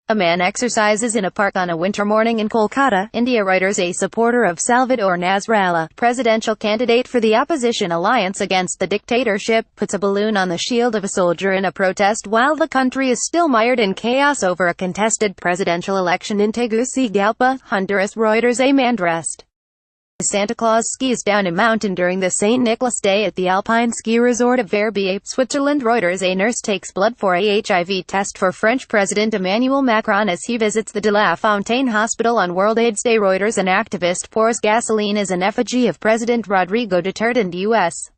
A man exercises in a park on a winter morning in Kolkata, India. Reuters. A supporter of Salvador Nasralla, presidential candidate for the opposition alliance against the dictatorship, puts a balloon on the shield of a soldier in a protest while the country is still mired in chaos over a contested presidential election in Tegucigalpa, Honduras. Reuters. A man dressed as Santa Claus skis down a mountain during the St. Nicholas Day at the Alpine ski resort of Verbier, Switzerland. Reuters. A nurse takes blood for a HIV test for French President Emmanuel Macron as he visits the de la Fontaine Hospital on World AIDS Day. Reuters. An activist pours gasoline as an effigy of President Rodrigo Duterte and U.S.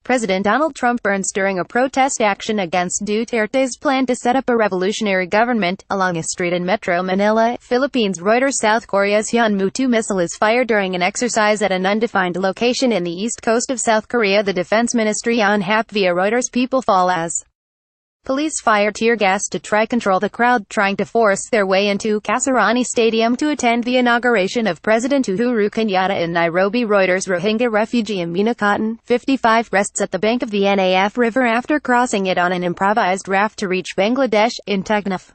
President Donald Trump burns during a protest action against Duterte's plan to set up a revolutionary government along a street in Metro Manila, Philippines. Reuters. South Korea's Hyunmoo-2 missile is fired during an exercise at an undefined location in the east coast of South Korea, the defense ministry on HAP via Reuters. People fall as police fire tear gas to try control the crowd trying to force their way into Kasarani Stadium to attend the inauguration of President Uhuru Kenyatta in Nairobi. Reuters. Rohingya refugee Amina Cotton, 55, rests at the bank of the Naf River after crossing it on an improvised raft to reach Bangladesh, in Teknaf.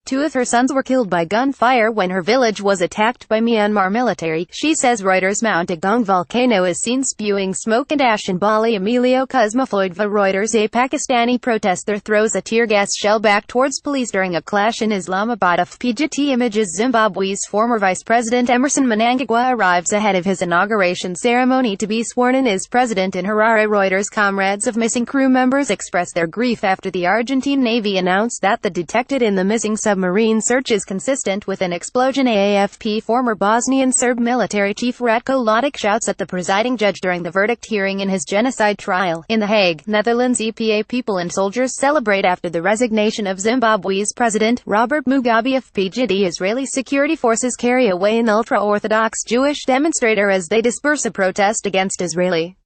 Two of her sons were killed by gunfire when her village was attacked by Myanmar military, she says. Reuters. Mount Agong volcano is seen spewing smoke and ash in Bali. Emilio Cosmofoidva. Reuters. A Pakistani protester throws a tear gas shell back towards police during a clash in Islamabad. FPGT images. Zimbabwe's former Vice President Emerson Mnangagwa arrives ahead of his inauguration ceremony to be sworn in as president in Harare. Reuters. Comrades of missing crew members express their grief after the Argentine Navy announced that the detected in the missing submarine search is consistent with an explosion. AFP. Former Bosnian Serb military chief Ratko Mladic shouts at the presiding judge during the verdict hearing in his genocide trial in The Hague, Netherlands. EPA. People and soldiers celebrate after the resignation of Zimbabwe's president, Robert Mugabe. FPGD. Israeli security forces carry away an ultra-Orthodox Jewish demonstrator as they disperse a protest against Israeli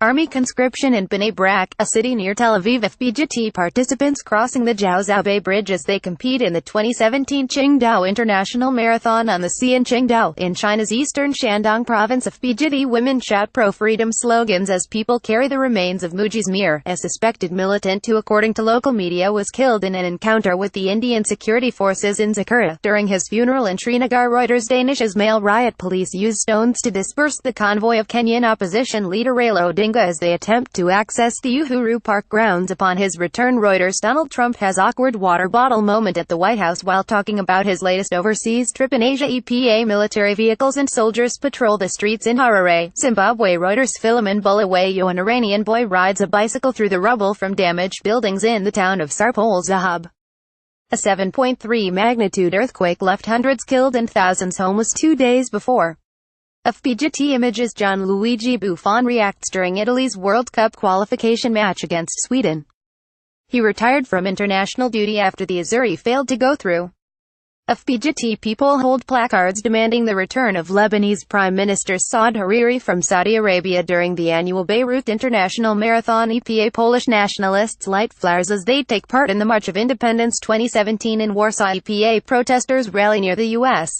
army conscription in Bnei Brak, a city near Tel Aviv. FPGT participants crossing the Jiaozhou Bay Bridge as they compete in the 2017 Qingdao International Marathon on the sea in Qingdao, in China's eastern Shandong province. FPGT women shout pro-freedom slogans as people carry the remains of Mujis Mir, a suspected militant who, according to local media, was killed in an encounter with the Indian security forces in Zakura during his funeral in Srinagar. Reuters. Danish Ismail riot police use stones to disperse the convoy of Kenyan opposition leader Raila Odinga as they attempt to access the Uhuru Park grounds upon his return. Reuters. Donald Trump has awkward water bottle moment at the White House while talking about his latest overseas trip in Asia. EPA. Military vehicles and soldiers patrol the streets in Harare, Zimbabwe. Reuters. Philemon Bulawayo. An Iranian boy rides a bicycle through the rubble from damaged buildings in the town of Sarpol Zahab. A 7.3 magnitude earthquake left hundreds killed and thousands homeless 2 days before. FPGT images. Gianluigi Buffon reacts during Italy's World Cup qualification match against Sweden. He retired from international duty after the Azzurri failed to go through. FPGT. People hold placards demanding the return of Lebanese Prime Minister Saad Hariri from Saudi Arabia during the annual Beirut International Marathon. EPA. Polish nationalists light flares as they take part in the March of Independence 2017 in Warsaw. EPA. Protesters rally near the U.S.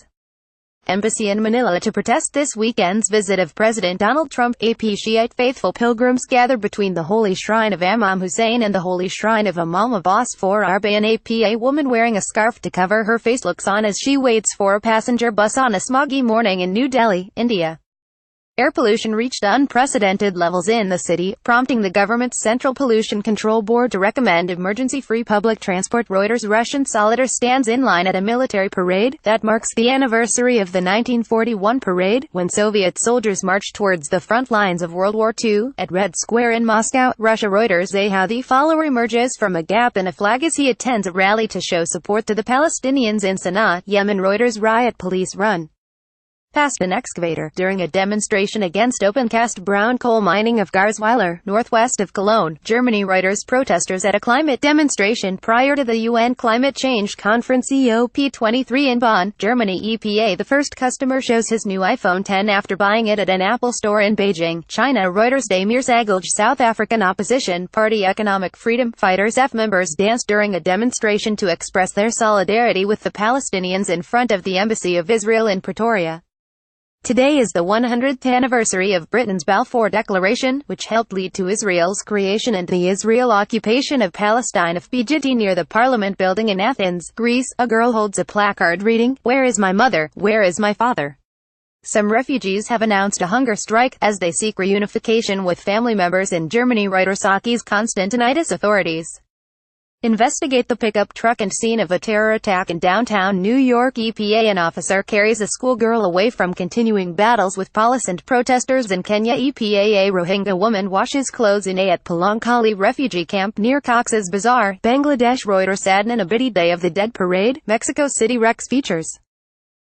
Embassy in Manila to protest this weekend's visit of President Donald Trump. AP. Shiite faithful pilgrims gather between the Holy Shrine of Imam Hussein and the Holy Shrine of Imam Abbas for Arba. An AP. Woman wearing a scarf to cover her face looks on as she waits for a passenger bus on a smoggy morning in New Delhi, India. Air pollution reached unprecedented levels in the city, prompting the government's Central Pollution Control Board to recommend emergency-free public transport. Reuters. Russian soldier stands in line at a military parade that marks the anniversary of the 1941 parade, when Soviet soldiers marched towards the front lines of World War II, at Red Square in Moscow, Russia. Reuters. A Houthi follower emerges from a gap in a flag as he attends a rally to show support to the Palestinians in Sana'a, Yemen. Reuters. Riot police run past an excavator during a demonstration against open-cast brown coal mining of Garzweiler, northwest of Cologne, Germany. Reuters. Protesters at a climate demonstration prior to the UN Climate Change Conference COP23 in Bonn, Germany. EPA. The first customer shows his new iPhone 10 after buying it at an Apple store in Beijing, China. Reuters. Damir Zagalj. South African opposition party Economic Freedom Fighters F members danced during a demonstration to express their solidarity with the Palestinians in front of the Embassy of Israel in Pretoria. Today is the 100th anniversary of Britain's Balfour Declaration, which helped lead to Israel's creation and the Israel occupation of Palestine. Fpt near the Parliament building in Athens, Greece, a girl holds a placard reading, "Where is my mother? Where is my father?" Some refugees have announced a hunger strike, as they seek reunification with family members in Germany. Reuters Aki's Constantinitis authorities investigate the pickup truck and scene of a terror attack in downtown New York. EPA an officer carries a schoolgirl away from continuing battles with police and protesters in Kenya. EPA a Rohingya woman washes clothes in at Palankali refugee camp near Cox's Bazar, Bangladesh. Reuters Adnan Abidi Day of the Dead parade, Mexico City. Rex features